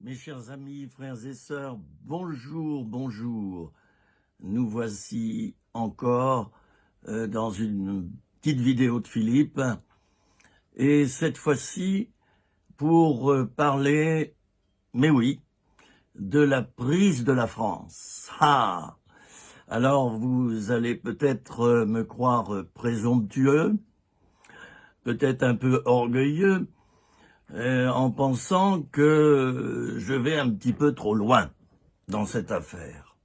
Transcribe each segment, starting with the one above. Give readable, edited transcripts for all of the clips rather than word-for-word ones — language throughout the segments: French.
Mes chers amis, frères et sœurs, bonjour, bonjour. Nous voici encore dans une petite vidéo de Philippe. Et cette fois-ci, pour parler, mais oui, de la prise de la France. Ah! Alors, vous allez peut-être me croire présomptueux, peut-être un peu orgueilleux, en pensant que je vais un petit peu trop loin dans cette affaire.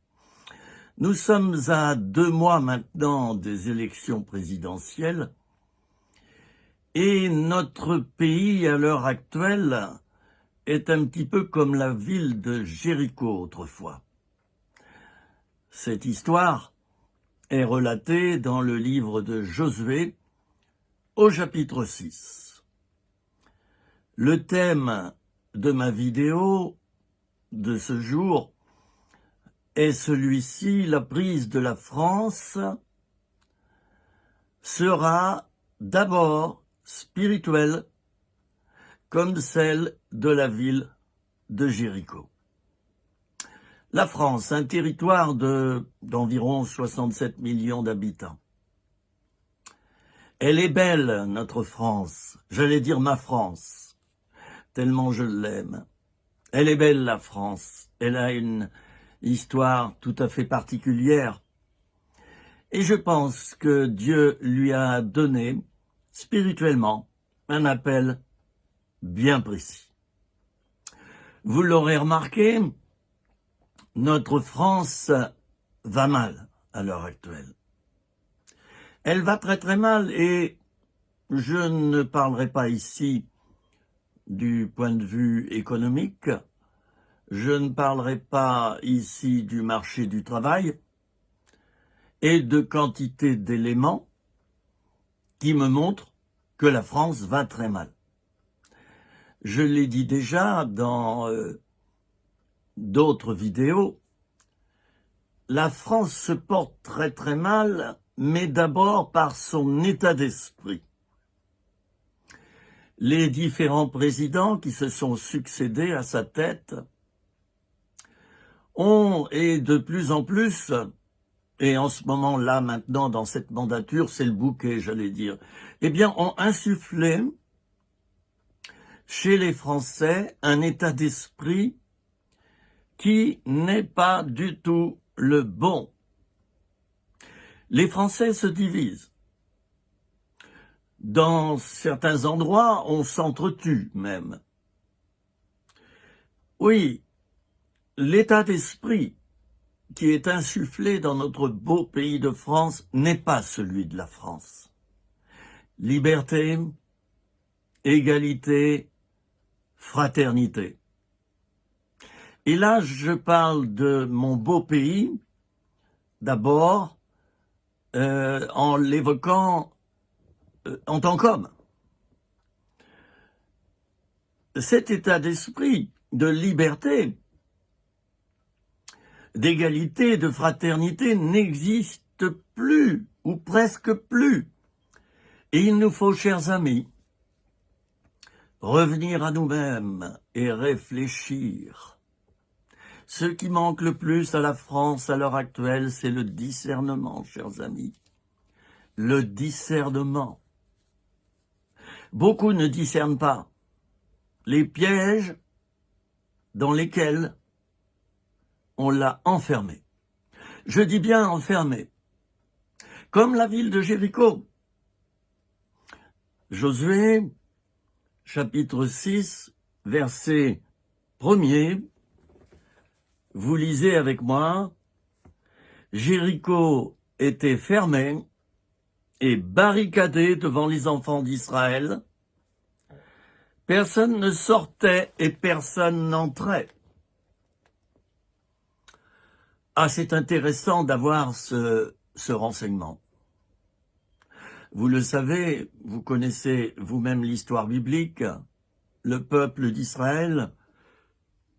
Nous sommes à 2 mois maintenant des élections présidentielles et notre pays à l'heure actuelle est un petit peu comme la ville de Jéricho autrefois. Cette histoire est relatée dans le livre de Josué au chapitre 6. Le thème de ma vidéo de ce jour est celui-ci: la prise de la France sera d'abord spirituelle, comme celle de la ville de Jéricho. La France, un territoire d'environ 67 millions d'habitants. Elle est belle, notre France, j'allais dire ma France, tellement je l'aime. Elle est belle, la France. Elle a une histoire tout à fait particulière. Et je pense que Dieu lui a donné, spirituellement, un appel bien précis. Vous l'aurez remarqué, notre France va mal à l'heure actuelle. Elle va très très mal et je ne parlerai pas ici du point de vue économique, je ne parlerai pas ici du marché du travail et de quantité d'éléments qui me montrent que la France va très mal. Je l'ai dit déjà dans d'autres vidéos, la France se porte très très mal, mais d'abord par son état d'esprit. Les différents présidents qui se sont succédés à sa tête ont, et de plus en plus, et en ce moment-là, maintenant, dans cette mandature, c'est le bouquet, j'allais dire, eh bien, ont insufflé chez les Français un état d'esprit qui n'est pas du tout le bon. Les Français se divisent. Dans certains endroits, on s'entretue même. Oui, l'état d'esprit qui est insufflé dans notre beau pays de France n'est pas celui de la France. Liberté, égalité, fraternité. Et là, je parle de mon beau pays, d'abord, en l'évoquant en tant qu'homme. Cet état d'esprit de liberté, d'égalité, de fraternité n'existe plus, ou presque plus. Et il nous faut, chers amis, revenir à nous-mêmes et réfléchir. Ce qui manque le plus à la France à l'heure actuelle, c'est le discernement, chers amis. Le discernement. Beaucoup ne discernent pas les pièges dans lesquels on l'a enfermé. Je dis bien enfermé. Comme la ville de Jéricho. Josué, chapitre 6, verset 1er, vous lisez avec moi, Jéricho était fermé et barricadé devant les enfants d'Israël. Personne ne sortait et personne n'entrait. Ah, c'est intéressant d'avoir ce renseignement. Vous le savez, vous connaissez vous-même l'histoire biblique. Le peuple d'Israël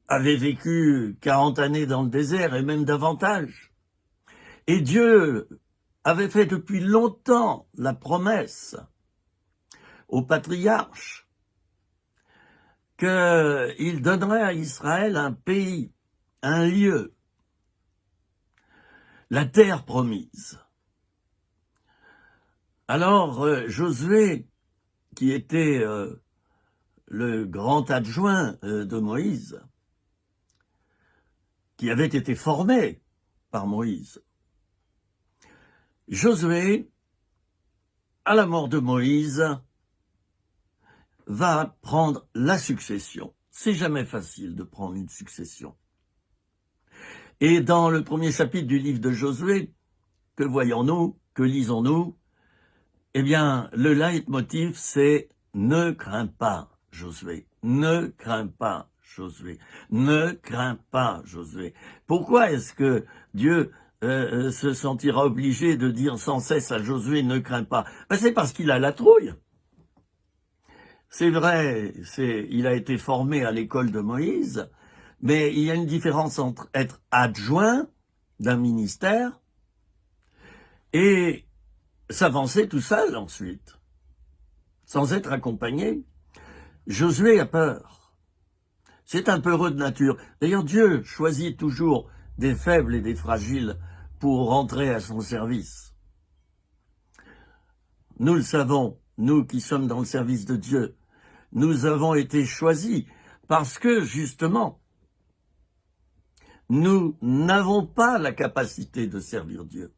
avait vécu 40 années dans le désert et même davantage. Et Dieu avait fait depuis longtemps la promesse aux patriarches qu'il donnerait à Israël un pays, un lieu, la terre promise. Alors Josué, qui était le grand adjoint de Moïse, qui avait été formé par Moïse, Josué, à la mort de Moïse, va prendre la succession. C'est jamais facile de prendre une succession. Et dans le premier chapitre du livre de Josué, que voyons-nous, que lisons-nous? Eh bien, le leitmotiv, c'est « Ne crains pas, Josué, ne crains pas, Josué, ne crains pas, Josué ». Pourquoi est-ce que Dieu se sentira obligé de dire sans cesse à Josué « Ne crains pas ». C'est parce qu'il a la trouille. C'est vrai, il a été formé à l'école de Moïse, mais il y a une différence entre être adjoint d'un ministère et s'avancer tout seul ensuite, sans être accompagné. Josué a peur. C'est un peureux de nature. D'ailleurs, Dieu choisit toujours des faibles et des fragiles pour rentrer à son service. Nous le savons, nous qui sommes dans le service de Dieu, nous avons été choisis parce que, justement, nous n'avons pas la capacité de servir Dieu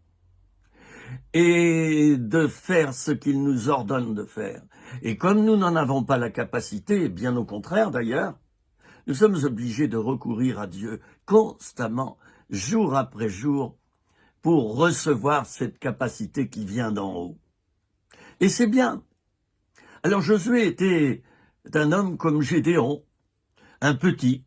et de faire ce qu'il nous ordonne de faire. Et comme nous n'en avons pas la capacité, bien au contraire d'ailleurs, nous sommes obligés de recourir à Dieu constamment, jour après jour, pour recevoir cette capacité qui vient d'en haut. Et c'est bien. Alors Josué était un homme comme Gédéon, un petit,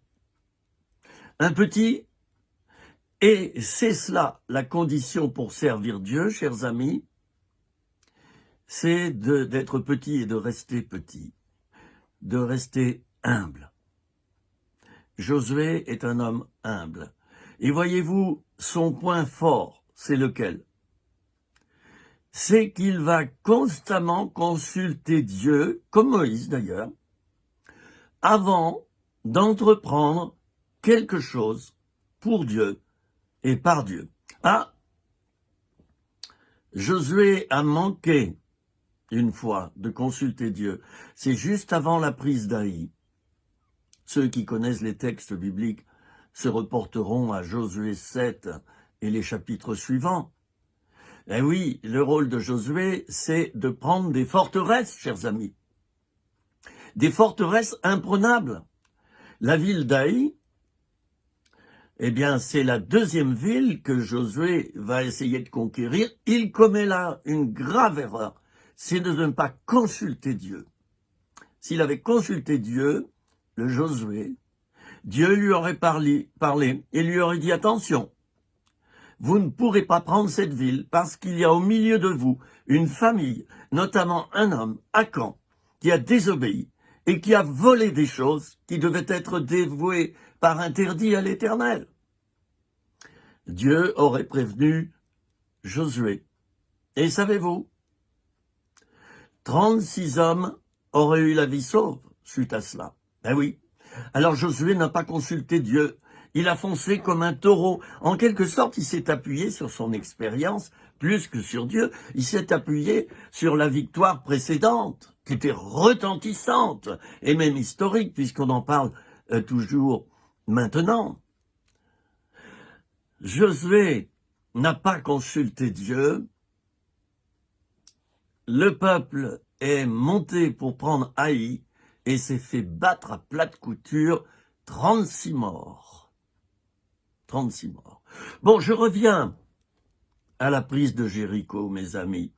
et c'est cela la condition pour servir Dieu, chers amis, c'est d'être petit et de rester petit, de rester humble. Josué est un homme humble. Et voyez-vous, son point fort, c'est lequel? C'est qu'il va constamment consulter Dieu, comme Moïse d'ailleurs, avant d'entreprendre quelque chose pour Dieu et par Dieu. Ah, Josué a manqué une fois de consulter Dieu. C'est juste avant la prise d'Aï. Ceux qui connaissent les textes bibliques se reporteront à Josué 7 et les chapitres suivants. Eh oui, le rôle de Josué, c'est de prendre des forteresses, chers amis. Des forteresses imprenables. La ville d'Aï, eh bien, c'est la deuxième ville que Josué va essayer de conquérir. Il commet là une grave erreur, c'est de ne pas consulter Dieu. S'il avait consulté Dieu, le Josué, Dieu lui aurait parlé et lui aurait dit « Attention, vous ne pourrez pas prendre cette ville parce qu'il y a au milieu de vous une famille, notamment un homme, Akan, qui a désobéi et qui a volé des choses qui devaient être dévouées par interdit à l'Éternel. » Dieu aurait prévenu Josué. Et savez-vous, 36 hommes auraient eu la vie sauve suite à cela. Ben oui. Alors Josué n'a pas consulté Dieu. Il a foncé comme un taureau. En quelque sorte, il s'est appuyé sur son expérience plus que sur Dieu. Il s'est appuyé sur la victoire précédente, qui était retentissante et même historique, puisqu'on en parle toujours maintenant. Josué n'a pas consulté Dieu. Le peuple est monté pour prendre Haï et s'est fait battre à plate couture, 36 morts. 36 morts. Bon, je reviens à la prise de Jéricho, mes amis.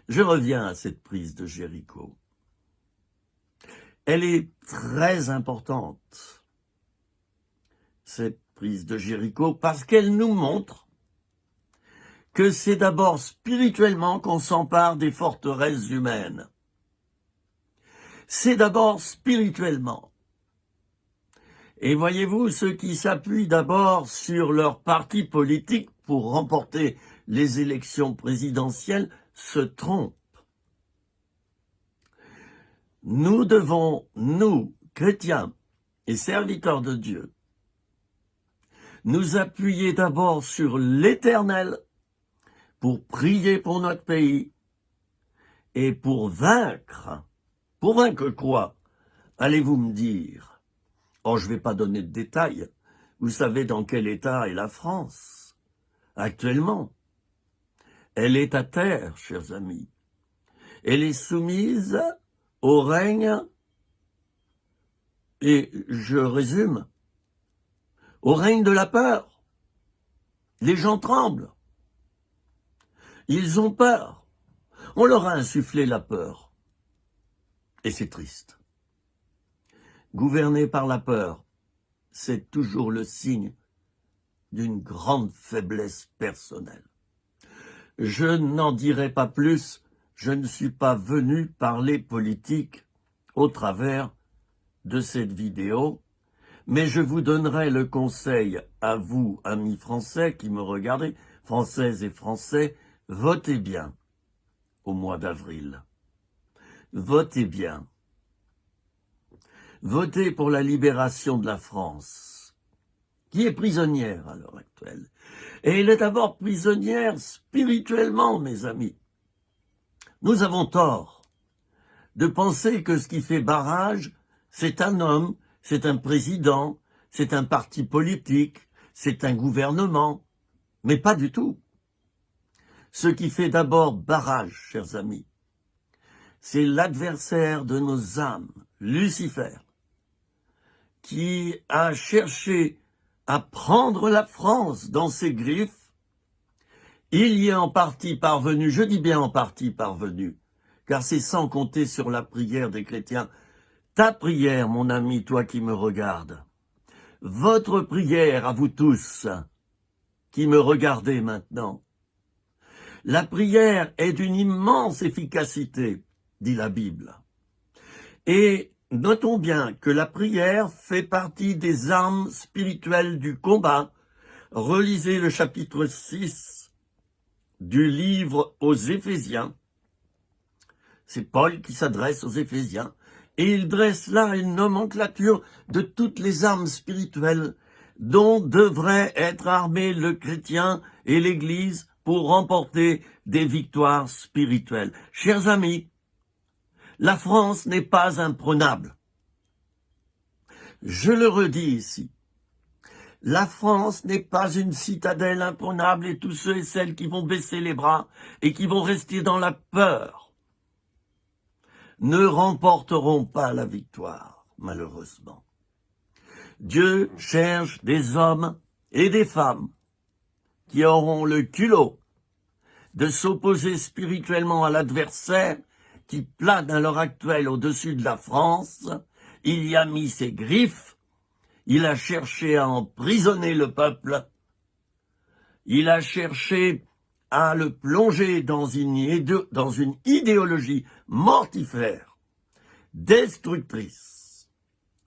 Je reviens à cette prise de Jéricho. Elle est très importante, cette prise de Jéricho, parce qu'elle nous montre que c'est d'abord spirituellement qu'on s'empare des forteresses humaines. C'est d'abord spirituellement. Et voyez-vous, ceux qui s'appuient d'abord sur leur parti politique pour remporter les élections présidentielles se trompent. Nous devons, nous, chrétiens et serviteurs de Dieu, nous appuyer d'abord sur l'Éternel pour prier pour notre pays et pour vaincre. Pour vaincre quoi? Allez-vous me dire? Oh, je ne vais pas donner de détails. Vous savez dans quel état est la France actuellement. Elle est à terre, chers amis. Elle est soumise au règne, et je résume, au règne de la peur. Les gens tremblent. Ils ont peur. On leur a insufflé la peur. Et c'est triste. Gouverner par la peur, c'est toujours le signe d'une grande faiblesse personnelle. Je n'en dirai pas plus, je ne suis pas venu parler politique au travers de cette vidéo, mais je vous donnerai le conseil à vous, amis français qui me regardez, françaises et français, votez bien au mois d'avril. Votez bien. Votez pour la libération de la France, qui est prisonnière à l'heure actuelle. Et elle est d'abord prisonnière spirituellement, mes amis. Nous avons tort de penser que ce qui fait barrage, c'est un homme, c'est un président, c'est un parti politique, c'est un gouvernement, mais pas du tout. Ce qui fait d'abord barrage, chers amis, c'est l'adversaire de nos âmes, Lucifer, qui a cherché à prendre la France dans ses griffes. Il y est en partie parvenu, je dis bien en partie parvenu, car c'est sans compter sur la prière des chrétiens. Ta prière, mon ami, toi qui me regardes, votre prière à vous tous, qui me regardez maintenant, la prière est d'une immense efficacité, dit la Bible. Et notons bien que la prière fait partie des armes spirituelles du combat. Relisez le chapitre 6 du livre aux Éphésiens. C'est Paul qui s'adresse aux Éphésiens. Et il dresse là une nomenclature de toutes les armes spirituelles dont devrait être armé le chrétien et l'Église pour remporter des victoires spirituelles. Chers amis, la France n'est pas imprenable. Je le redis ici. La France n'est pas une citadelle imprenable et tous ceux et celles qui vont baisser les bras et qui vont rester dans la peur ne remporteront pas la victoire, malheureusement. Dieu cherche des hommes et des femmes qui auront le culot de s'opposer spirituellement à l'adversaire qui plane à l'heure actuelle au-dessus de la France. Il y a mis ses griffes, il a cherché à emprisonner le peuple, il a cherché à le plonger dans une idéologie mortifère, destructrice.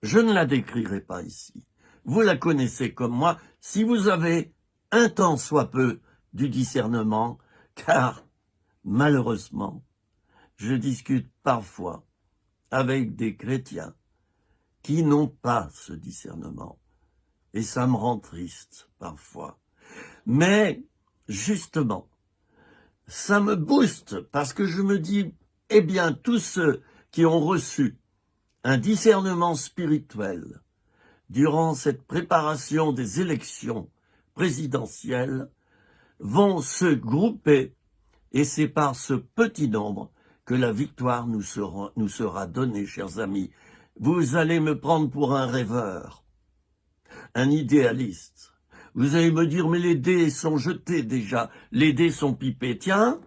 Je ne la décrirai pas ici. Vous la connaissez comme moi, si vous avez un tant soit peu du discernement, car malheureusement, je discute parfois avec des chrétiens qui n'ont pas ce discernement. Et ça me rend triste parfois. Mais justement, ça me booste parce que je me dis, eh bien, tous ceux qui ont reçu un discernement spirituel durant cette préparation des élections présidentielles vont se grouper et c'est par ce petit nombre que la victoire nous sera donnée, chers amis. Vous allez me prendre pour un rêveur, un idéaliste. Vous allez me dire, mais les dés sont jetés déjà, les dés sont pipés. Tiens,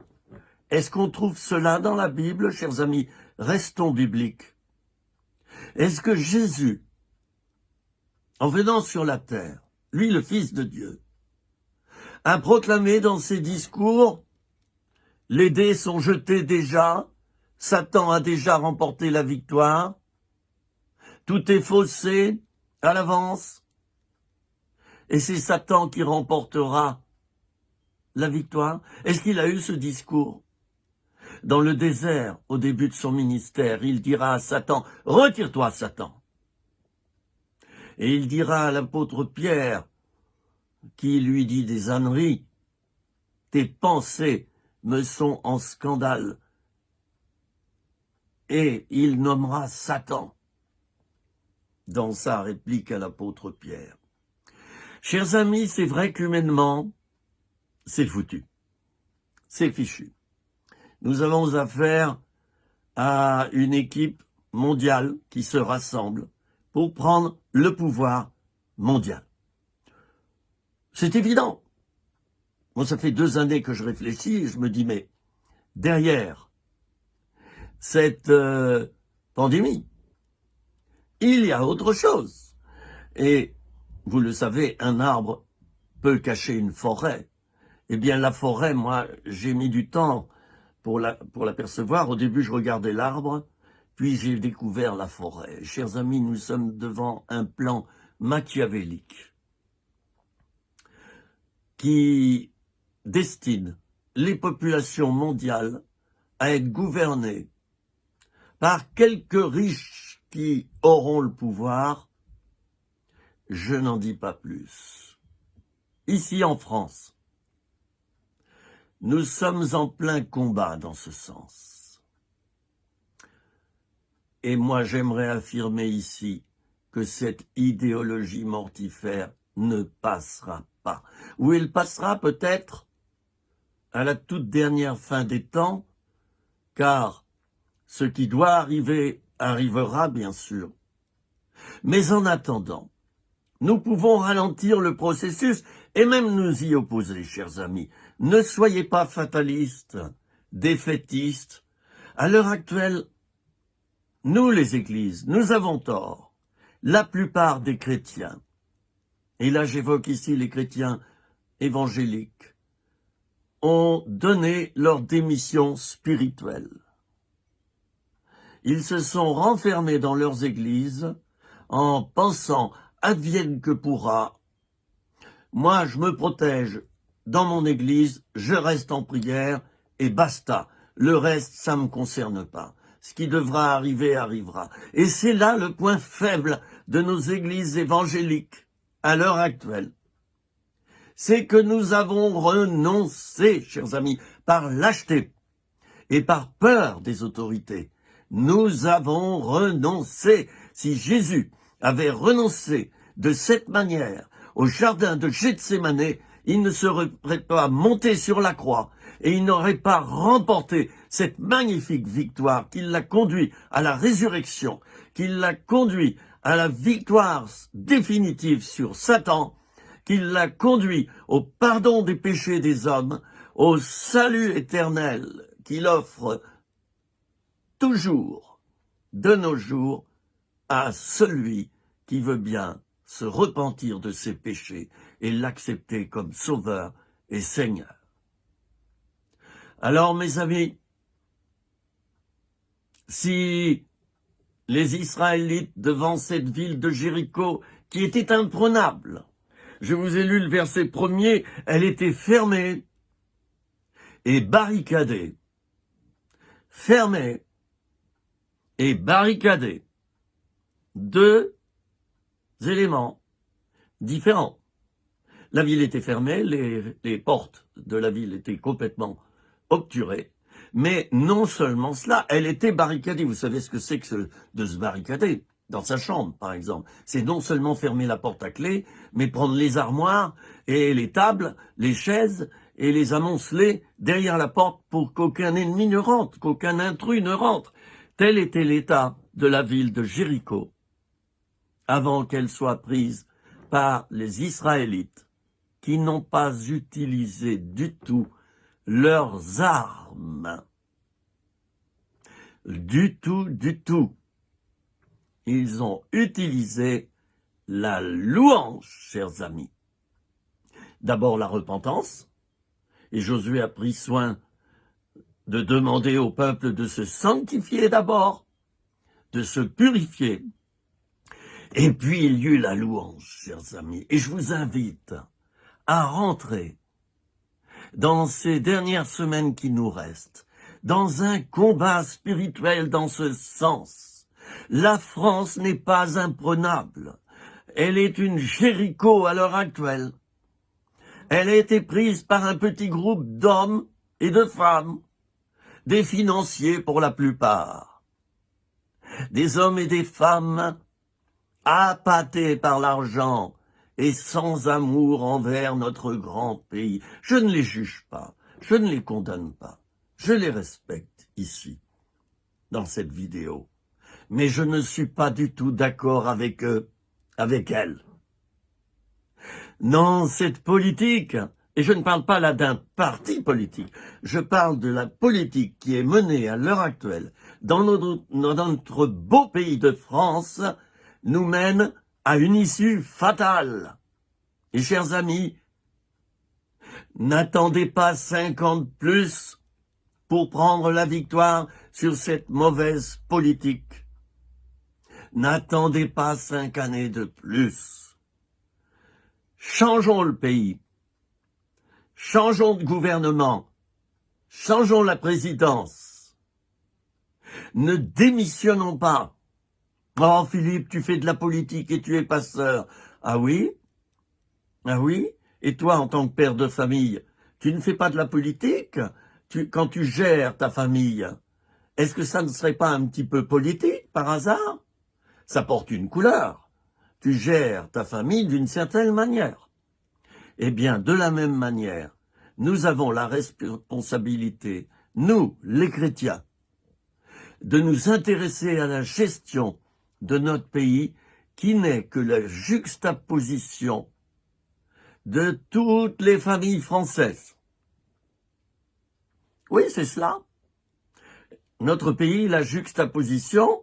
est-ce qu'on trouve cela dans la Bible, chers amis? Restons bibliques. Est-ce que Jésus, en venant sur la terre, lui le Fils de Dieu, a proclamé dans ses discours, les dés sont jetés déjà, Satan a déjà remporté la victoire, tout est faussé à l'avance, et c'est Satan qui remportera la victoire? Est-ce qu'il a eu ce discours? dans le désert, au début de son ministère, il dira à Satan, « Retire-toi, Satan !» Et il dira à l'apôtre Pierre, qui lui dit des âneries, « Tes pensées me sont en scandale. » Et il nommera Satan dans sa réplique à l'apôtre Pierre. Chers amis, c'est vrai qu'humainement, c'est foutu. C'est fichu. Nous avons affaire à une équipe mondiale qui se rassemble pour prendre le pouvoir mondial. C'est évident. Moi, ça fait 2 années que je réfléchis et je me dis, mais derrière cette pandémie, il y a autre chose. Et vous le savez, un arbre peut cacher une forêt. Eh bien, la forêt, moi, j'ai mis du temps pour l'apercevoir. Au début, je regardais l'arbre, puis j'ai découvert la forêt. Chers amis, nous sommes devant un plan machiavélique qui destine les populations mondiales à être gouvernées par quelques riches qui auront le pouvoir. Je n'en dis pas plus. Ici en France, nous sommes en plein combat dans ce sens. Et moi, j'aimerais affirmer ici que cette idéologie mortifère ne passera pas. Ou elle passera peut-être à la toute dernière fin des temps, car ce qui doit arriver arrivera bien sûr. Mais en attendant, nous pouvons ralentir le processus et même nous y opposer, chers amis. Ne soyez pas fatalistes, défaitistes. À l'heure actuelle, nous les églises, nous avons tort. La plupart des chrétiens, et là j'évoque ici les chrétiens évangéliques, ont donné leur démission spirituelle. Ils se sont renfermés dans leurs églises en pensant « advienne que pourra ». Moi, je me protège dans mon église, je reste en prière et basta. Le reste, ça ne me concerne pas. Ce qui devra arriver, arrivera. Et c'est là le point faible de nos églises évangéliques à l'heure actuelle. C'est que nous avons renoncé, chers amis, par lâcheté et par peur des autorités. Nous avons renoncé. Si Jésus avait renoncé de cette manière au jardin de Gethsémane, il ne serait pas monté sur la croix et il n'aurait pas remporté cette magnifique victoire qui l'a conduit à la résurrection, qui l'a conduit à la victoire définitive sur Satan, qui l'a conduit au pardon des péchés des hommes, au salut éternel qu'il offre toujours, de nos jours, à celui qui veut bien se repentir de ses péchés et l'accepter comme sauveur et Seigneur. Alors, mes amis, si les Israélites, devant cette ville de Jéricho, qui était imprenable, je vous ai lu le verset 1er, elle était fermée et barricadée. Fermée et barricadée. 2 éléments différents. La ville était fermée, les portes de la ville étaient complètement obturées, mais non seulement cela, elle était barricadée. Vous savez ce que c'est que de se barricader dans sa chambre, par exemple. C'est non seulement fermer la porte à clé, mais prendre les armoires et les tables, les chaises, et les amonceler derrière la porte pour qu'aucun ennemi ne rentre, qu'aucun intrus ne rentre. Tel était l'état de la ville de Jéricho avant qu'elle soit prise par les Israélites qui n'ont pas utilisé du tout leurs armes. Du tout. Ils ont utilisé la louange, chers amis. D'abord la repentance, et Josué a pris soin de demander au peuple de se sanctifier d'abord, de se purifier. Et puis il y eut la louange, chers amis. Et je vous invite à rentrer dans ces dernières semaines qui nous restent, dans un combat spirituel dans ce sens. La France n'est pas imprenable. Elle est une Jéricho à l'heure actuelle. Elle a été prise par un petit groupe d'hommes et de femmes, des financiers pour la plupart, des hommes et des femmes appâtés par l'argent et sans amour envers notre grand pays. Je ne les juge pas, je ne les condamne pas, je les respecte ici, dans cette vidéo. Mais je ne suis pas du tout d'accord avec eux, avec elles. Non, cette politique, et je ne parle pas là d'un parti politique, je parle de la politique qui est menée à l'heure actuelle dans notre beau pays de France, nous mène à une issue fatale. Et chers amis, n'attendez pas 50 plus pour prendre la victoire sur cette mauvaise politique. N'attendez pas 5 années de plus. Changeons le pays. Changeons de gouvernement. Changeons la présidence. Ne démissionnons pas. Oh Philippe, tu fais de la politique et tu es pasteur. Ah oui? Ah oui? Et toi, en tant que père de famille, tu ne fais pas de la politique? Quand tu gères ta famille, est-ce que ça ne serait pas un petit peu politique par hasard? Ça porte une couleur. Tu gères ta famille d'une certaine manière. Eh bien, de la même manière, nous avons la responsabilité, nous, les chrétiens, de nous intéresser à la gestion de notre pays qui n'est que la juxtaposition de toutes les familles françaises. Oui, c'est cela. Notre pays, la juxtaposition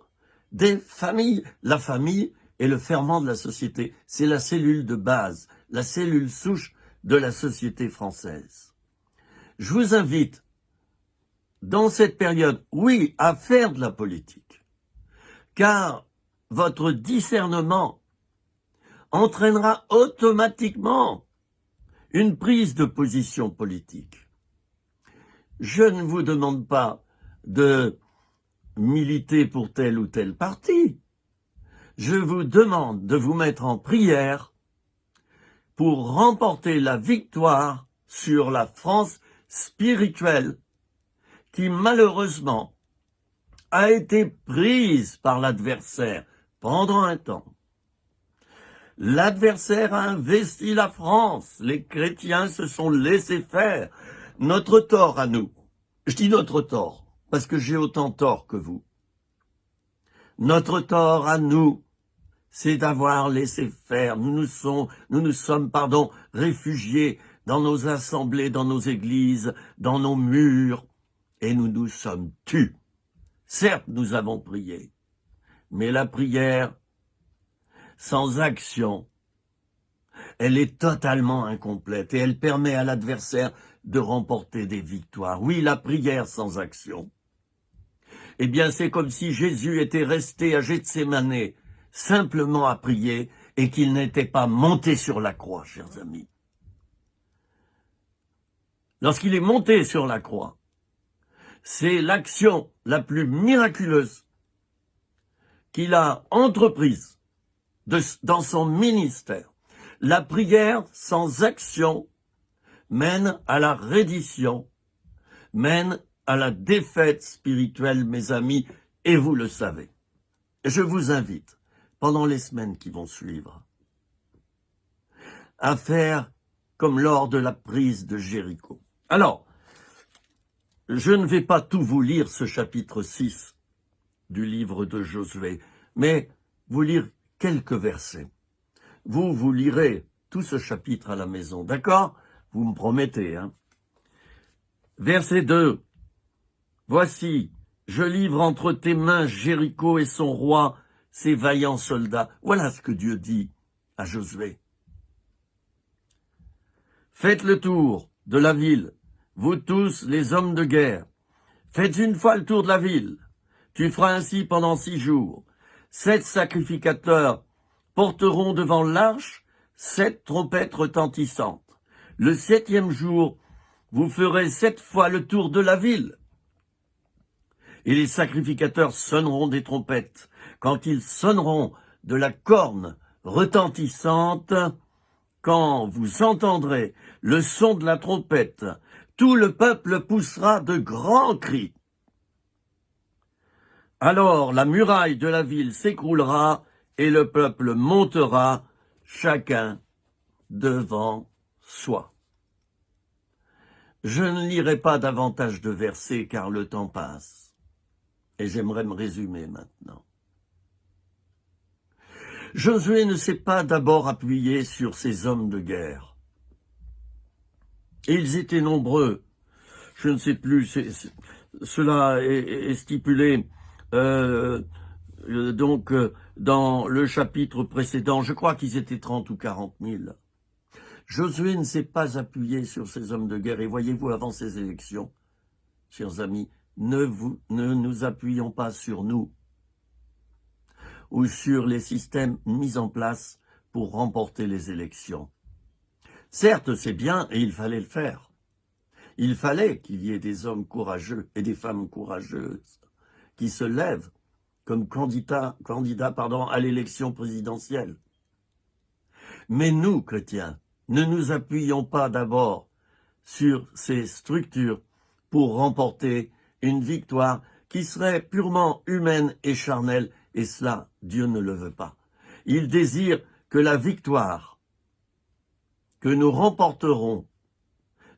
des familles. La famille est le ferment de la société. C'est la cellule de base, la cellule souche de la société française. Je vous invite, dans cette période, oui, à faire de la politique, car votre discernement entraînera automatiquement une prise de position politique. Je ne vous demande pas de militer pour tel ou tel parti. Je vous demande de vous mettre en prière pour remporter la victoire sur la France spirituelle qui malheureusement a été prise par l'adversaire pendant un temps. L'adversaire a investi la France. Les chrétiens se sont laissés faire. Notre tort à nous, je dis notre tort, parce que j'ai autant tort que vous. Notre tort à nous, c'est d'avoir laissé faire. Nous nous sommes, réfugiés dans nos assemblées, dans nos églises, dans nos murs, et nous nous sommes tus. Certes, nous avons prié, mais la prière sans action, elle est totalement incomplète et elle permet à l'adversaire de remporter des victoires. Oui, la prière sans action. Eh bien, c'est comme si Jésus était resté à Gethsémane simplement à prier et qu'il n'était pas monté sur la croix, chers amis. Lorsqu'il est monté sur la croix, c'est l'action la plus miraculeuse qu'il a entreprise dans son ministère. La prière sans action mène à la reddition, mène à la défaite spirituelle, mes amis, et vous le savez. Je vous invite, pendant les semaines qui vont suivre, à faire comme lors de la prise de Jéricho. Alors, je ne vais pas tout vous lire, ce chapitre 6 du livre de Josué, mais vous lire quelques versets. Vous lirez tout ce chapitre à la maison, d'accord? Vous me promettez, hein? Verset 2. Voici, je livre entre tes mains Jéricho et son roi, ses vaillants soldats. Voilà ce que Dieu dit à Josué. Faites le tour de la ville, vous tous les hommes de guerre. Faites une fois le tour de la ville. Tu feras ainsi pendant 6 jours. 7 sacrificateurs porteront devant l'arche 7 trompettes retentissantes. Le 7e jour, vous ferez 7 fois le tour de la ville. et les sacrificateurs sonneront des trompettes. Quand ils sonneront de la corne retentissante, quand vous entendrez le son de la trompette, tout le peuple poussera de grands cris. Alors la muraille de la ville s'écroulera et le peuple montera, chacun devant soi. Je ne lirai pas davantage de versets car le temps passe et j'aimerais me résumer maintenant. Josué ne s'est pas d'abord appuyé sur ces hommes de guerre. Et ils étaient nombreux. Je ne sais plus, cela est stipulé dans le chapitre précédent. Je crois qu'ils étaient 30 ou 40 000. Josué ne s'est pas appuyé sur ces hommes de guerre. Et voyez-vous, avant ces élections, chers amis, ne nous appuyons pas sur nous ou sur les systèmes mis en place pour remporter les élections. Certes, c'est bien et il fallait le faire. Il fallait qu'il y ait des hommes courageux et des femmes courageuses qui se lèvent comme candidats à l'élection présidentielle. Mais nous, chrétiens, ne nous appuyons pas d'abord sur ces structures pour remporter une victoire qui serait purement humaine et charnelle, et cela, Dieu ne le veut pas. Il désire que la victoire que nous remporterons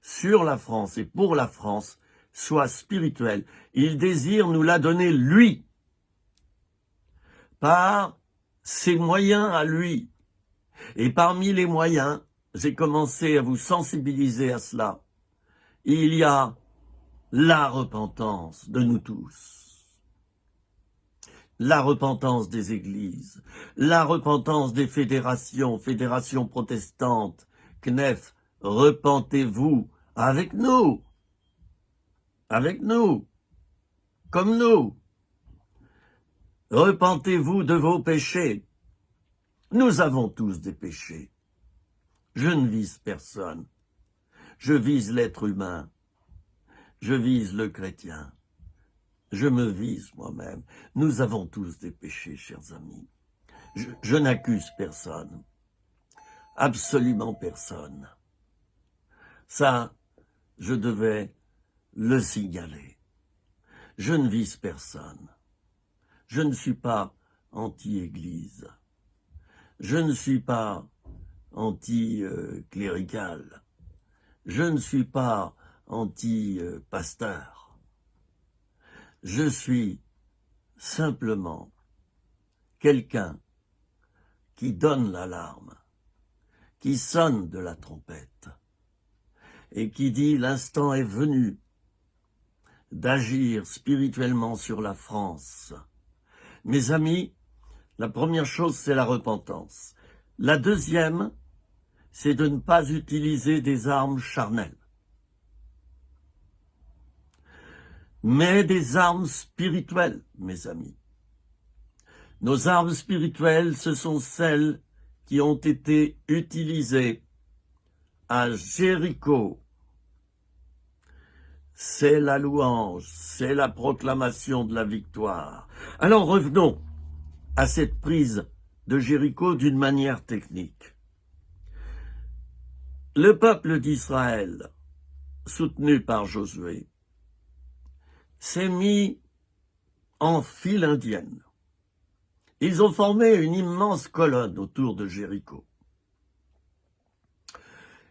sur la France et pour la France soit spirituelle. Il désire nous la donner lui, par ses moyens à lui. Et parmi les moyens, j'ai commencé à vous sensibiliser à cela. Il y a la repentance de nous tous. La repentance des églises, la repentance des fédérations protestantes, CNEF, repentez-vous avec nous, comme nous. Repentez-vous de vos péchés. Nous avons tous des péchés. Je ne vise personne. Je vise l'être humain. Je vise le chrétien. Je me vise moi-même. Nous avons tous des péchés, chers amis. Je n'accuse personne. Absolument personne. Ça, je devais le signaler. Je ne vise personne. Je ne suis pas anti-église. Je ne suis pas anti-clérical. Je ne suis pas anti-pasteur. Je suis simplement quelqu'un qui donne l'alarme, qui sonne de la trompette et qui dit l'instant est venu d'agir spirituellement sur la France. Mes amis, la première chose, c'est la repentance. La deuxième, c'est de ne pas utiliser des armes charnelles, mais des armes spirituelles, mes amis. Nos armes spirituelles, ce sont celles qui ont été utilisées à Jéricho. C'est la louange, c'est la proclamation de la victoire. Alors revenons à cette prise de Jéricho d'une manière technique. Le peuple d'Israël, soutenu par Josué, s'est mis en file indienne. Ils ont formé une immense colonne autour de Jéricho.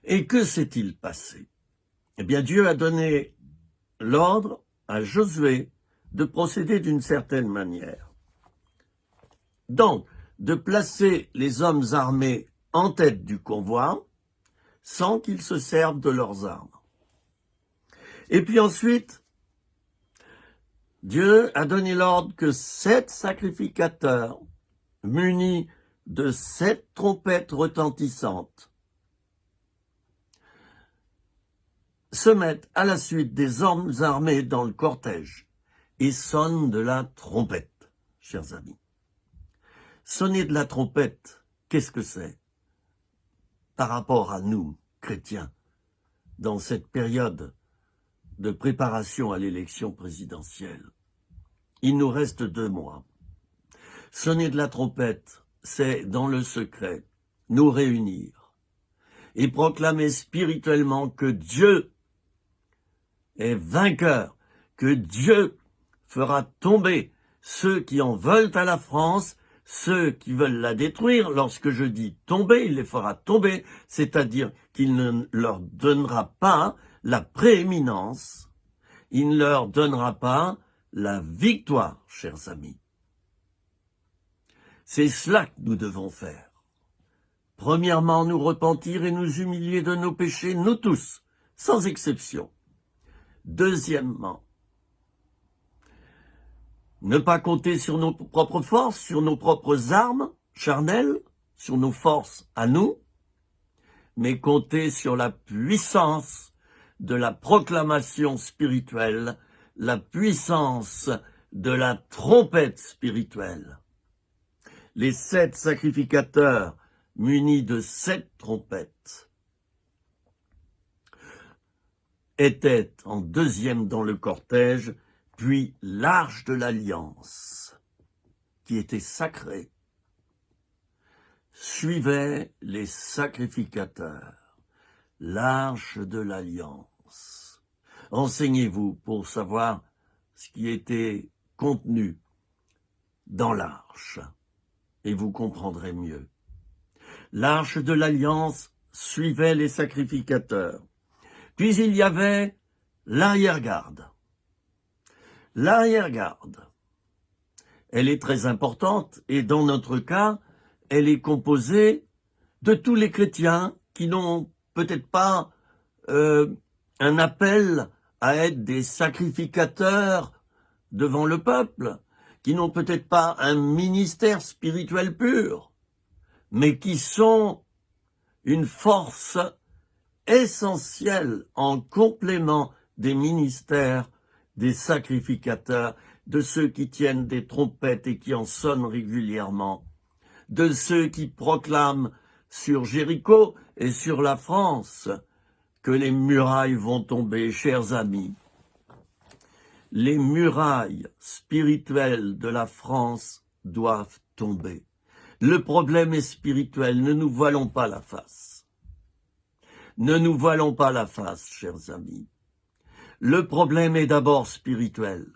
Et que s'est-il passé? Eh bien, Dieu a donné l'ordre à Josué de procéder d'une certaine manière. Donc, de placer les hommes armés en tête du convoi sans qu'ils se servent de leurs armes. Et puis ensuite, Dieu a donné l'ordre que 7 sacrificateurs munis de 7 trompettes retentissantes se mettent à la suite des hommes armés dans le cortège et sonnent de la trompette, chers amis. Sonner de la trompette, qu'est-ce que c'est par rapport à nous, chrétiens, dans cette période de préparation à l'élection présidentielle? Il nous reste 2 mois. Sonner de la trompette, c'est, dans le secret, nous réunir et proclamer spirituellement que Dieu est vainqueur, que Dieu fera tomber ceux qui en veulent à la France, ceux qui veulent la détruire. Lorsque je dis tomber, il les fera tomber, c'est-à-dire qu'il ne leur donnera pas la prééminence, il ne leur donnera pas la victoire, chers amis. C'est cela que nous devons faire. Premièrement, nous repentir et nous humilier de nos péchés, nous tous, sans exception. Deuxièmement, ne pas compter sur nos propres forces, sur nos propres armes charnelles, sur nos forces à nous, mais compter sur la puissance de la proclamation spirituelle, la puissance de la trompette spirituelle. Les 7 sacrificateurs munis de 7 trompettes étaient en deuxième dans le cortège, puis l'arche de l'alliance, qui était sacrée, suivait les sacrificateurs, l'arche de l'alliance. Renseignez-vous pour savoir ce qui était contenu dans l'arche, et vous comprendrez mieux. L'arche de l'alliance suivait les sacrificateurs. Puis il y avait l'arrière-garde. L'arrière-garde, elle est très importante et dans notre cas, elle est composée de tous les chrétiens qui n'ont peut-être pas un appel à être des sacrificateurs devant le peuple, qui n'ont peut-être pas un ministère spirituel pur, mais qui sont une force essentielle en complément des ministères des sacrificateurs, de ceux qui tiennent des trompettes et qui en sonnent régulièrement, de ceux qui proclament sur Jéricho et sur la France que les murailles vont tomber, chers amis. Les murailles spirituelles de la France doivent tomber. Le problème est spirituel, ne nous voilons pas la face. Ne nous voilons pas la face, chers amis. Le problème est d'abord spirituel.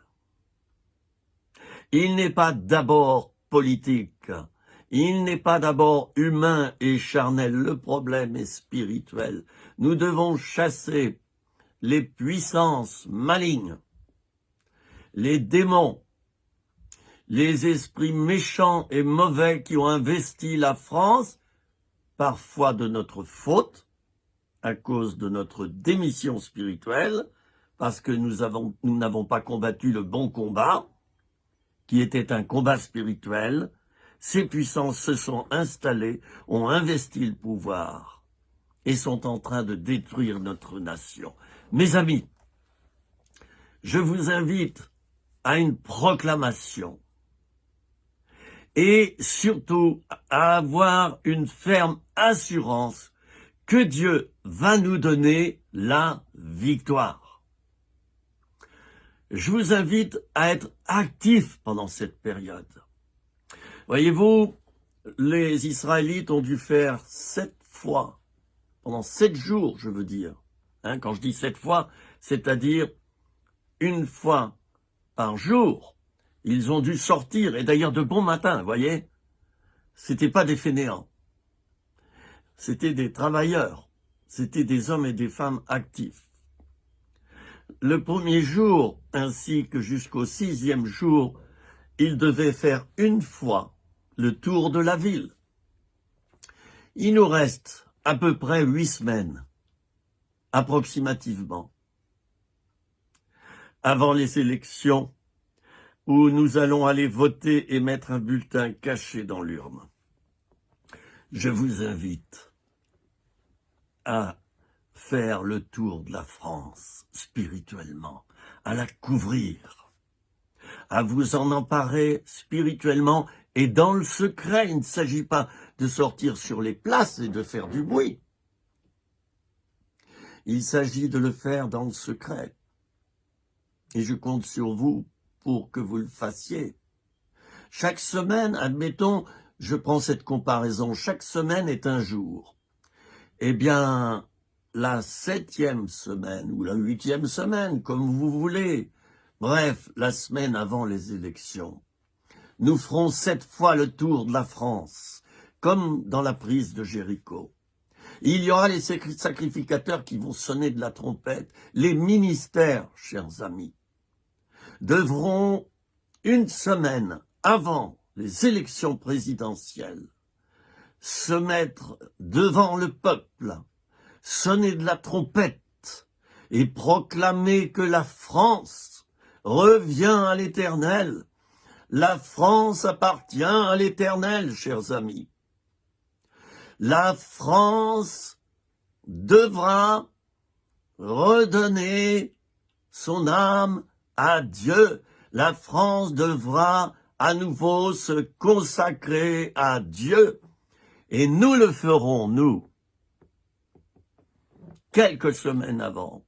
Il n'est pas d'abord politique. Il n'est pas d'abord humain et charnel. Le problème est spirituel. Nous devons chasser les puissances malignes, les démons, les esprits méchants et mauvais qui ont investi la France, parfois de notre faute, à cause de notre démission spirituelle, parce que nous n'avons pas combattu le bon combat, qui était un combat spirituel. Ces puissances se sont installées, ont investi le pouvoir et sont en train de détruire notre nation. Mes amis, je vous invite à une proclamation et surtout à avoir une ferme assurance que Dieu va nous donner la victoire. Je vous invite à être actifs pendant cette période. Voyez-vous, les Israélites ont dû faire 7 fois, pendant 7 jours, je veux dire. Quand je dis 7 fois, c'est-à-dire une fois par jour, ils ont dû sortir, et d'ailleurs de bon matin, vous voyez. C'était pas des fainéants. C'était des travailleurs. C'était des hommes et des femmes actifs. Le premier jour, ainsi que jusqu'au 6e jour, ils devaient faire une fois le tour de la ville. Il nous reste à peu près 8 semaines, approximativement, avant les élections où nous allons aller voter et mettre un bulletin caché dans l'urne. Je vous invite à faire le tour de la France spirituellement, à la couvrir, à vous en emparer spirituellement et dans le secret. Il ne s'agit pas de sortir sur les places et de faire du bruit. Il s'agit de le faire dans le secret. Et je compte sur vous pour que vous le fassiez. Chaque semaine, admettons, je prends cette comparaison, chaque semaine est un jour. Eh bien, la 7e semaine ou la 8e semaine, comme vous voulez, bref, la semaine avant les élections, nous ferons 7 fois le tour de la France, comme dans la prise de Jéricho. Il y aura les sacrificateurs qui vont sonner de la trompette. Les ministères, chers amis, devront, une semaine avant les élections présidentielles, se mettre devant le peuple, sonner de la trompette et proclamer que la France revient à l'Éternel. La France appartient à l'Éternel, chers amis. La France devra redonner son âme à Dieu. La France devra à nouveau se consacrer à Dieu. Et nous le ferons, nous, quelques semaines avant.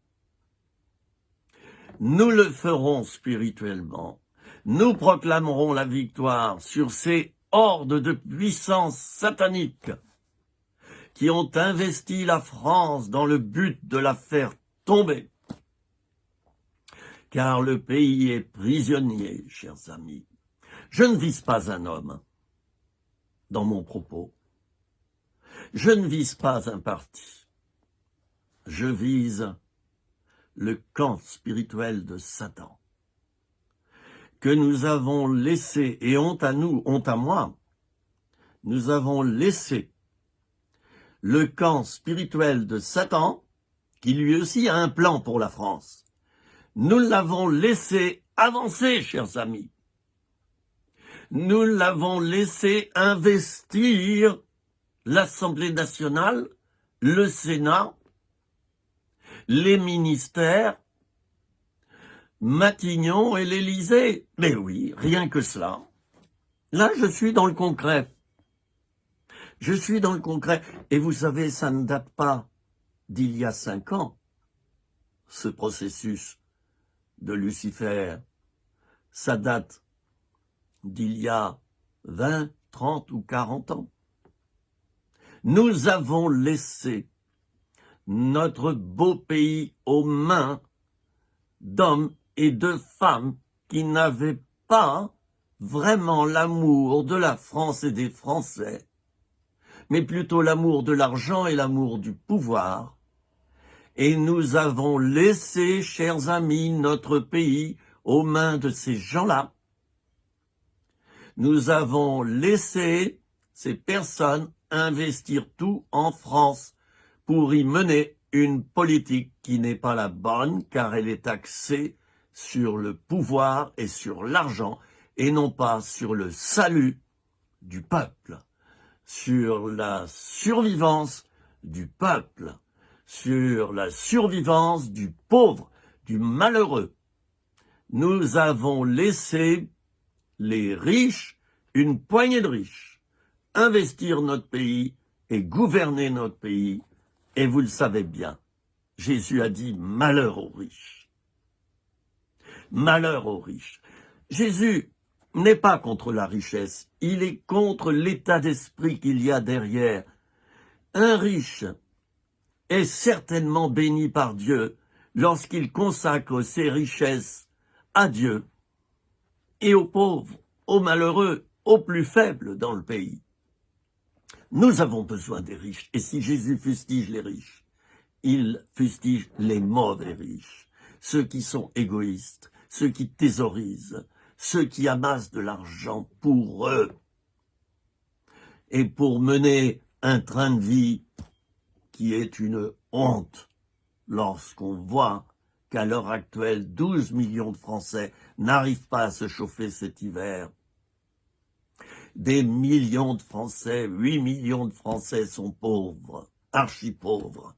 Nous le ferons spirituellement. Nous proclamerons la victoire sur ces hordes de puissances sataniques qui ont investi la France dans le but de la faire tomber. Car le pays est prisonnier, chers amis. Je ne vise pas un homme dans mon propos. Je ne vise pas un parti. Je vise le camp spirituel de Satan que nous avons laissé, et honte à nous, honte à moi, nous avons laissé le camp spirituel de Satan, qui lui aussi a un plan pour la France. Nous l'avons laissé avancer, chers amis. Nous l'avons laissé investir l'Assemblée nationale, le Sénat, les ministères, Matignon et l'Élysée. Mais oui, rien que cela. Là, je suis dans le concret. Je suis dans le concret. Et vous savez, ça ne date pas d'il y a 5 ans, ce processus de Lucifer. Ça date d'il y a 20, 30 ou 40 ans. Nous avons laissé notre beau pays aux mains d'hommes et de femmes qui n'avaient pas vraiment l'amour de la France et des Français, mais plutôt l'amour de l'argent et l'amour du pouvoir. Et nous avons laissé, chers amis, notre pays aux mains de ces gens-là. Nous avons laissé ces personnes investir tout en France pour y mener une politique qui n'est pas la bonne, car elle est axée sur le pouvoir et sur l'argent, et non pas sur le salut du peuple, sur la survivance du peuple, sur la survivance du pauvre, du malheureux. Nous avons laissé les riches, une poignée de riches, investir notre pays et gouverner notre pays. Et vous le savez bien, Jésus a dit malheur aux riches. Malheur aux riches. Jésus n'est pas contre la richesse, il est contre l'état d'esprit qu'il y a derrière. Un riche est certainement béni par Dieu lorsqu'il consacre ses richesses à Dieu et aux pauvres, aux malheureux, aux plus faibles dans le pays. Nous avons besoin des riches, et si Jésus fustige les riches, il fustige les mauvais riches, ceux qui sont égoïstes, ceux qui thésaurisent, ceux qui amassent de l'argent pour eux et pour mener un train de vie qui est une honte lorsqu'on voit qu'à l'heure actuelle, 12 millions de Français n'arrivent pas à se chauffer cet hiver. Des millions de Français, 8 millions de Français sont pauvres, archi-pauvres.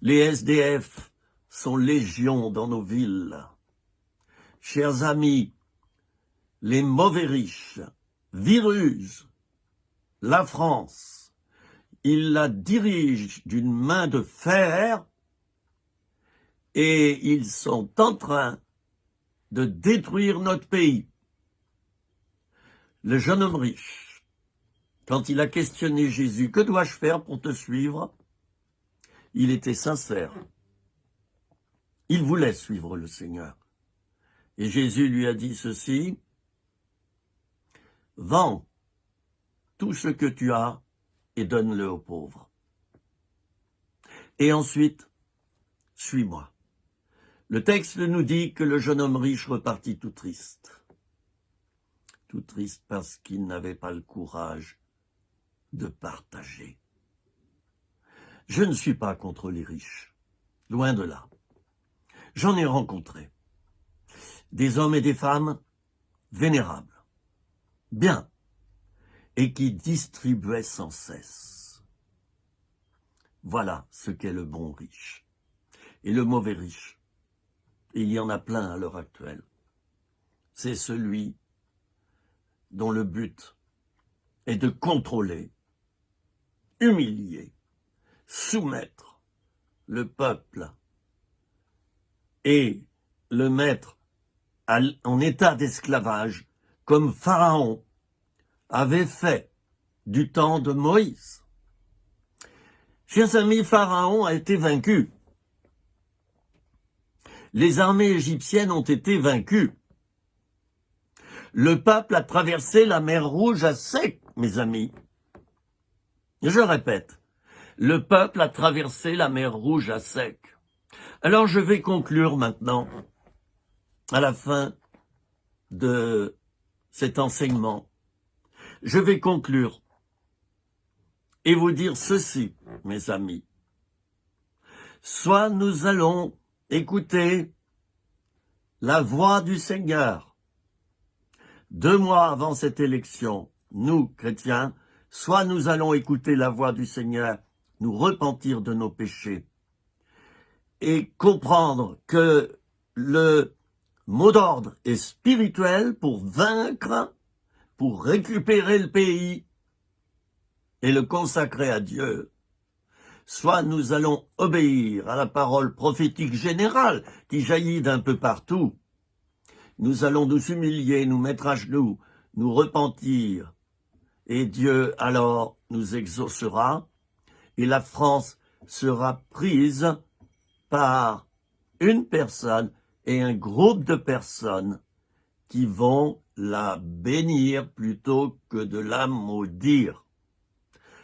Les SDF sont légion dans nos villes. Chers amis, les mauvais riches virusent la France. Ils la dirigent d'une main de fer et ils sont en train de détruire notre pays. Le jeune homme riche, quand il a questionné Jésus, « Que dois-je faire pour te suivre ?» Il était sincère. Il voulait suivre le Seigneur. Et Jésus lui a dit ceci, « Vends tout ce que tu as et donne-le aux pauvres. Et ensuite, suis-moi. » Le texte nous dit que le jeune homme riche repartit tout triste. Tout triste parce qu'il n'avait pas le courage de partager. Je ne suis pas contre les riches, loin de là. J'en ai rencontré des hommes et des femmes vénérables, bien, et qui distribuaient sans cesse. Voilà ce qu'est le bon riche. Et le mauvais riche, et il y en a plein à l'heure actuelle, c'est celui dont le but est de contrôler, humilier, soumettre le peuple et le mettre en état d'esclavage, comme Pharaon avait fait du temps de Moïse. Chers amis, Pharaon a été vaincu. Les armées égyptiennes ont été vaincues. Le peuple a traversé la mer Rouge à sec, mes amis. Je répète, le peuple a traversé la mer Rouge à sec. Alors je vais conclure maintenant, à la fin de cet enseignement. Je vais conclure et vous dire ceci, mes amis. Soit nous allons écouter la voix du Seigneur. 2 mois avant cette élection, nous, chrétiens, soit nous allons écouter la voix du Seigneur, nous repentir de nos péchés et comprendre que le mot d'ordre est spirituel pour vaincre, pour récupérer le pays et le consacrer à Dieu. Soit nous allons obéir à la parole prophétique générale qui jaillit d'un peu partout. Nous allons nous humilier, nous mettre à genoux, nous repentir, et Dieu alors nous exaucera, et la France sera prise par une personne et un groupe de personnes qui vont la bénir plutôt que de la maudire.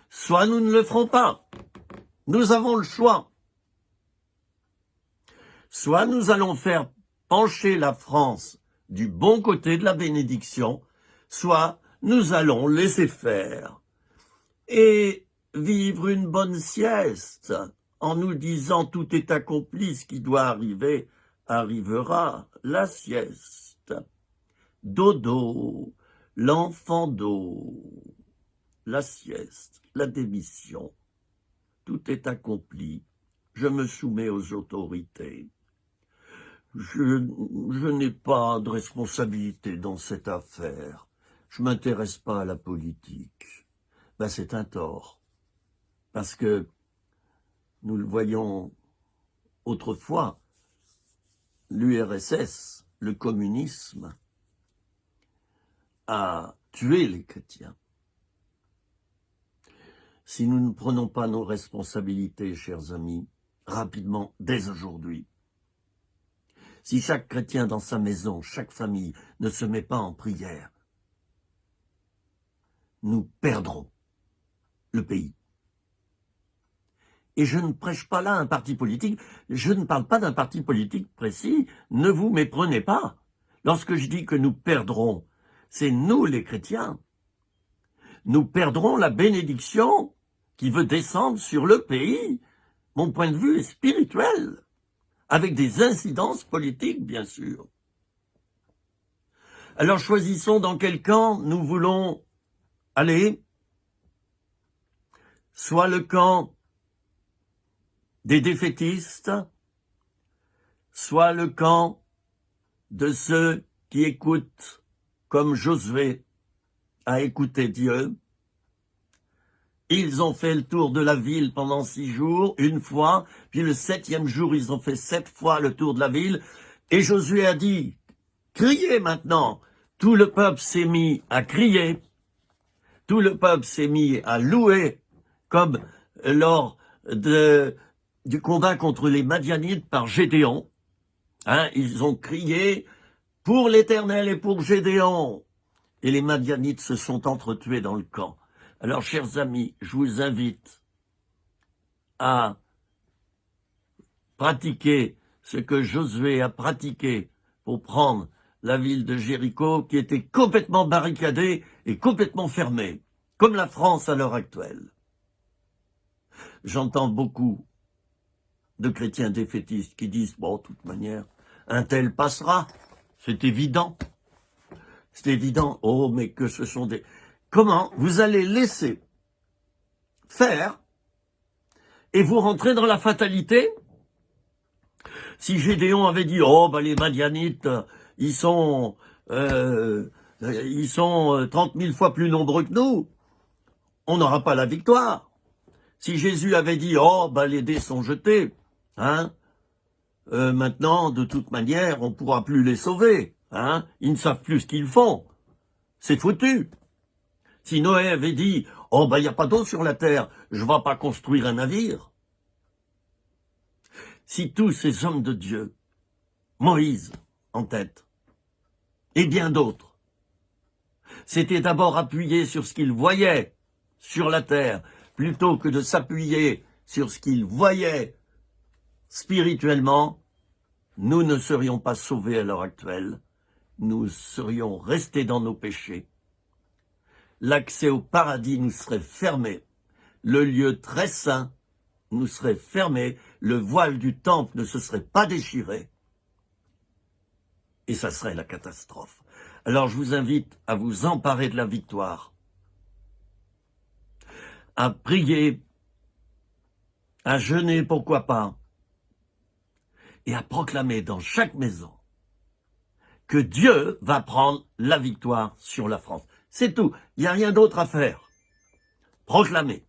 Soit nous ne le ferons pas, nous avons le choix. Soit nous allons faire pencher la France du bon côté de la bénédiction, soit nous allons laisser faire et vivre une bonne sieste en nous disant tout est accompli, ce qui doit arriver arrivera, la sieste, dodo, l'enfant d'eau, la sieste, la démission, tout est accompli, je me soumets aux autorités. Je n'ai pas de responsabilité dans cette affaire. Je ne m'intéresse pas à la politique. Ben, c'est un tort. Parce que nous le voyons autrefois, l'URSS, le communisme, a tué les chrétiens. Si nous ne prenons pas nos responsabilités, chers amis, rapidement, dès aujourd'hui, si chaque chrétien dans sa maison, chaque famille ne se met pas en prière, nous perdrons le pays. Et je ne prêche pas là un parti politique, je ne parle pas d'un parti politique précis, ne vous méprenez pas. Lorsque je dis que nous perdrons, c'est nous les chrétiens. Nous perdrons la bénédiction qui veut descendre sur le pays. Mon point de vue est spirituel. Avec des incidences politiques, bien sûr. Alors choisissons dans quel camp nous voulons aller. Soit le camp des défaitistes, soit le camp de ceux qui écoutent, comme Josué a écouté Dieu. Ils ont fait le tour de la ville pendant 6 jours, une fois, puis le 7e jour, ils ont fait 7 fois le tour de la ville. Et Josué a dit, criez maintenant. Tout le peuple s'est mis à crier. Tout le peuple s'est mis à louer, comme lors du combat contre les Madianites par Gédéon. Hein, ils ont crié pour l'Éternel et pour Gédéon. Et les Madianites se sont entretués dans le camp. Alors, chers amis, je vous invite à pratiquer ce que Josué a pratiqué pour prendre la ville de Jéricho, qui était complètement barricadée et complètement fermée, comme la France à l'heure actuelle. J'entends beaucoup de chrétiens défaitistes qui disent « Bon, de toute manière, un tel passera, c'est évident. » C'est évident. Oh, mais que ce sont des... Comment vous allez laisser faire et vous rentrez dans la fatalité? Si Gédéon avait dit « Oh, bah les Madianites, ils sont 30 000 fois plus nombreux que nous », on n'aura pas la victoire. Si Jésus avait dit « Oh, bah les dés sont jetés, hein, maintenant, de toute manière, on ne pourra plus les sauver, hein, ils ne savent plus ce qu'ils font, c'est foutu ». Si Noé avait dit « Oh, bah il n'y a pas d'eau sur la terre, je ne vais pas construire un navire ». Si tous ces hommes de Dieu, Moïse en tête, et bien d'autres, s'étaient d'abord appuyés sur ce qu'ils voyaient sur la terre, plutôt que de s'appuyer sur ce qu'ils voyaient spirituellement, nous ne serions pas sauvés à l'heure actuelle, nous serions restés dans nos péchés. L'accès au paradis nous serait fermé, le lieu très saint nous serait fermé, le voile du temple ne se serait pas déchiré, et ça serait la catastrophe. Alors je vous invite à vous emparer de la victoire, à prier, à jeûner, pourquoi pas, et à proclamer dans chaque maison que Dieu va prendre la victoire sur la France. C'est tout, il n'y a rien d'autre à faire. Proclamer.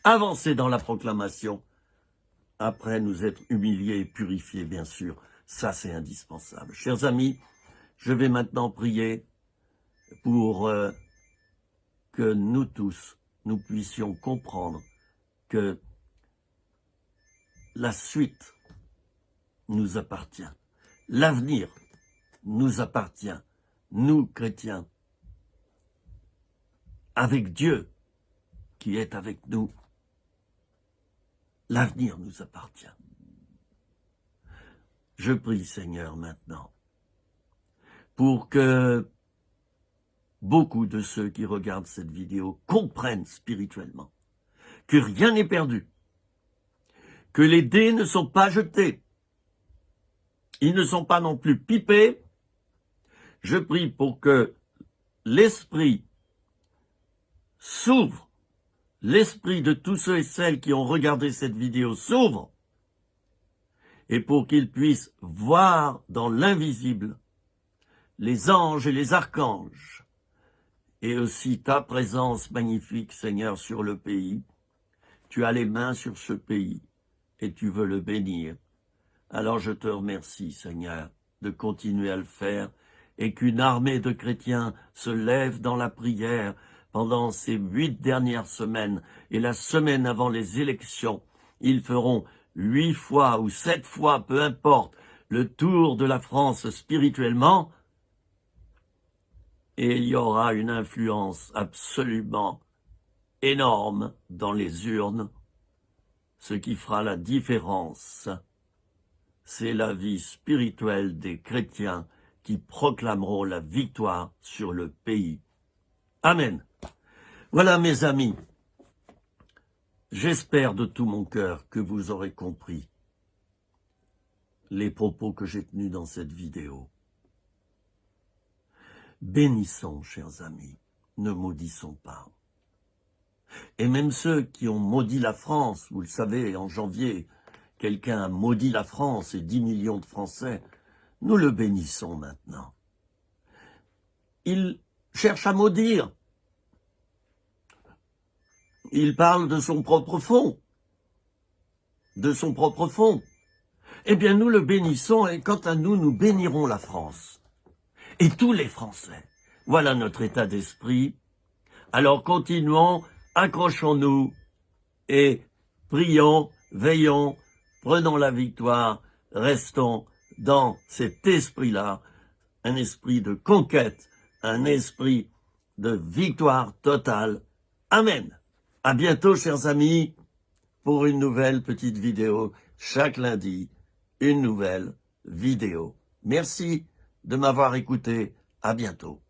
Avancer dans la proclamation. Après nous être humiliés et purifiés, bien sûr. Ça, c'est indispensable. Chers amis, je vais maintenant prier pour que nous tous, nous puissions comprendre que la suite nous appartient. L'avenir nous appartient, nous chrétiens, avec Dieu qui est avec nous. L'avenir nous appartient. Je prie, Seigneur, maintenant, pour que beaucoup de ceux qui regardent cette vidéo comprennent spirituellement que rien n'est perdu, que les dés ne sont pas jetés, ils ne sont pas non plus pipés. Je prie pour que l'esprit s'ouvre, l'esprit de tous ceux et celles qui ont regardé cette vidéo s'ouvre, et pour qu'ils puissent voir dans l'invisible les anges et les archanges, et aussi ta présence magnifique, Seigneur, sur le pays. Tu as les mains sur ce pays, et tu veux le bénir. Alors je te remercie, Seigneur, de continuer à le faire, et qu'une armée de chrétiens se lève dans la prière pendant ces 8 dernières semaines, et la semaine avant les élections. Ils feront 8 fois ou 7 fois, peu importe, le tour de la France spirituellement, et il y aura une influence absolument énorme dans les urnes. Ce qui fera la différence, c'est la vie spirituelle des chrétiens qui proclameront la victoire sur le pays. Amen. Voilà, mes amis, j'espère de tout mon cœur que vous aurez compris les propos que j'ai tenus dans cette vidéo. Bénissons, chers amis, ne maudissons pas. Et même ceux qui ont maudit la France, vous le savez, en janvier, quelqu'un a maudit la France et 10 millions de Français, nous le bénissons maintenant. Il cherche à maudire. Il parle de son propre fond. De son propre fond. Eh bien, nous le bénissons et quant à nous, nous bénirons la France. Et tous les Français. Voilà notre état d'esprit. Alors continuons, accrochons-nous et prions, veillons, prenons la victoire, restons dans cet esprit-là, un esprit de conquête, un esprit de victoire totale. Amen. À bientôt, chers amis, pour une nouvelle petite vidéo. Chaque lundi, une nouvelle vidéo. Merci de m'avoir écouté. À bientôt.